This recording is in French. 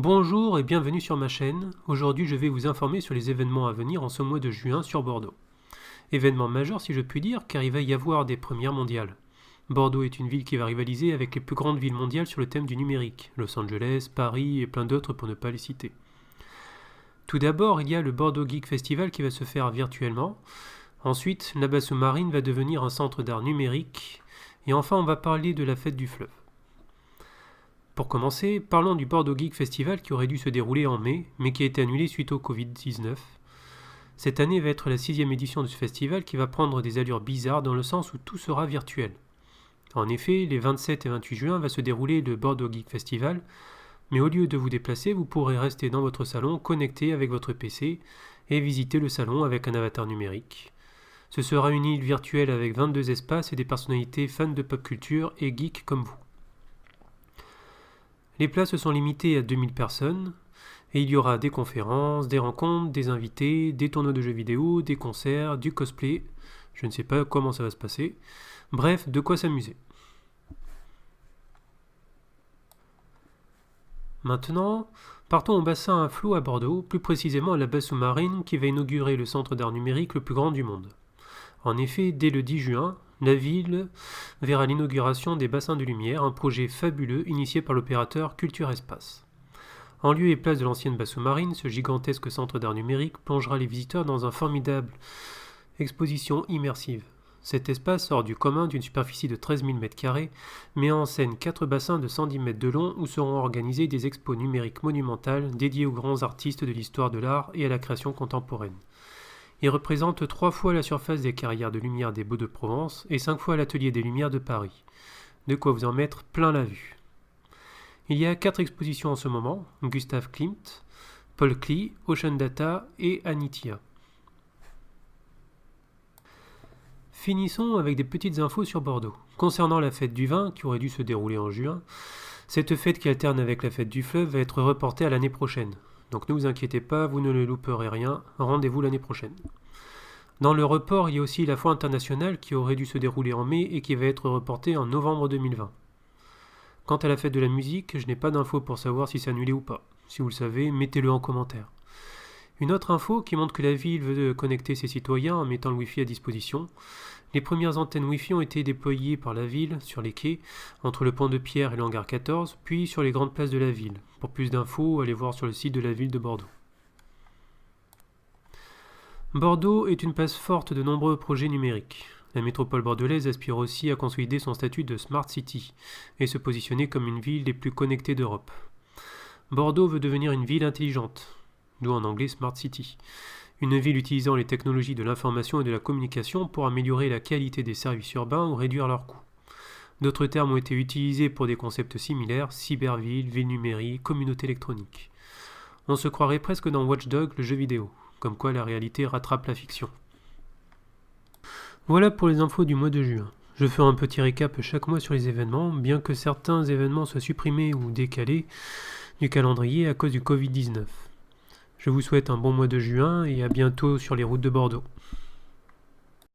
Bonjour et bienvenue sur ma chaîne. Aujourd'hui je vais vous informer sur les événements à venir en ce mois de juin sur Bordeaux. Événement majeur si je puis dire car il va y avoir des premières mondiales. Bordeaux est une ville qui va rivaliser avec les plus grandes villes mondiales sur le thème du numérique, Los Angeles, Paris et plein d'autres pour ne pas les citer. Tout d'abord il y a le Bordeaux Geek Festival qui va se faire virtuellement. Ensuite la base sous-marine va devenir un centre d'art numérique. Et enfin on va parler de la fête du fleuve. Pour commencer, parlons du Bordeaux Geek Festival qui aurait dû se dérouler en mai, mais qui a été annulé suite au Covid-19. Cette année va être la 6e édition de ce festival qui va prendre des allures bizarres dans le sens où tout sera virtuel. En effet, les 27 et 28 juin va se dérouler le Bordeaux Geek Festival, mais au lieu de vous déplacer, vous pourrez rester dans votre salon connecté avec votre PC et visiter le salon avec un avatar numérique. Ce sera une île virtuelle avec 22 espaces et des personnalités fans de pop culture et geeks comme vous. Les places sont limitées à 2000 personnes et il y aura des conférences, des rencontres, des invités, des tournois de jeux vidéo, des concerts, du cosplay. Je ne sais pas comment ça va se passer. Bref, de quoi s'amuser. Maintenant, partons au bassin à flot à Bordeaux, plus précisément à la base sous-marine qui va inaugurer le centre d'art numérique le plus grand du monde. En effet, dès le 10 juin, la ville verra l'inauguration des bassins de lumière, un projet fabuleux initié par l'opérateur Culture Espace. En lieu et place de l'ancienne base sous-marine, ce gigantesque centre d'art numérique plongera les visiteurs dans une formidable exposition immersive. Cet espace, hors du commun d'une superficie de 13 000 m², met en scène 4 bassins de 110 mètres de long où seront organisées des expos numériques monumentales dédiées aux grands artistes de l'histoire de l'art et à la création contemporaine. Il représente 3 fois la surface des carrières de lumière des Baux-de-Provence et 5 fois l'atelier des Lumières de Paris. De quoi vous en mettre plein la vue. Il y a 4 expositions en ce moment, Gustav Klimt, Paul Klee, Ocean Data et Anitia. Finissons avec des petites infos sur Bordeaux. Concernant la fête du vin, qui aurait dû se dérouler en juin, cette fête qui alterne avec la fête du fleuve va être reportée à l'année prochaine. Donc ne vous inquiétez pas, vous ne le louperez rien, rendez-vous l'année prochaine. Dans le report, il y a aussi la foire internationale qui aurait dû se dérouler en mai et qui va être reportée en novembre 2020. Quant à la fête de la musique, je n'ai pas d'infos pour savoir si c'est annulé ou pas. Si vous le savez, mettez-le en commentaire. Une autre info qui montre que la ville veut connecter ses citoyens en mettant le Wi-Fi à disposition. Les premières antennes Wi-Fi ont été déployées par la ville sur les quais, entre le pont de Pierre et l'hangar 14, puis sur les grandes places de la ville. Pour plus d'infos, allez voir sur le site de la ville de Bordeaux. Bordeaux est une place forte de nombreux projets numériques. La métropole bordelaise aspire aussi à consolider son statut de Smart City et se positionner comme une ville des plus connectées d'Europe. Bordeaux veut devenir une ville intelligente, d'où en anglais Smart City. Une ville utilisant les technologies de l'information et de la communication pour améliorer la qualité des services urbains ou réduire leurs coûts. D'autres termes ont été utilisés pour des concepts similaires, cyberville, ville numérique, communauté électronique. On se croirait presque dans Watch Dogs, le jeu vidéo, comme quoi la réalité rattrape la fiction. Voilà pour les infos du mois de juin. Je ferai un petit récap chaque mois sur les événements, bien que certains événements soient supprimés ou décalés du calendrier à cause du Covid-19. Je vous souhaite un bon mois de juin et à bientôt sur les routes de Bordeaux.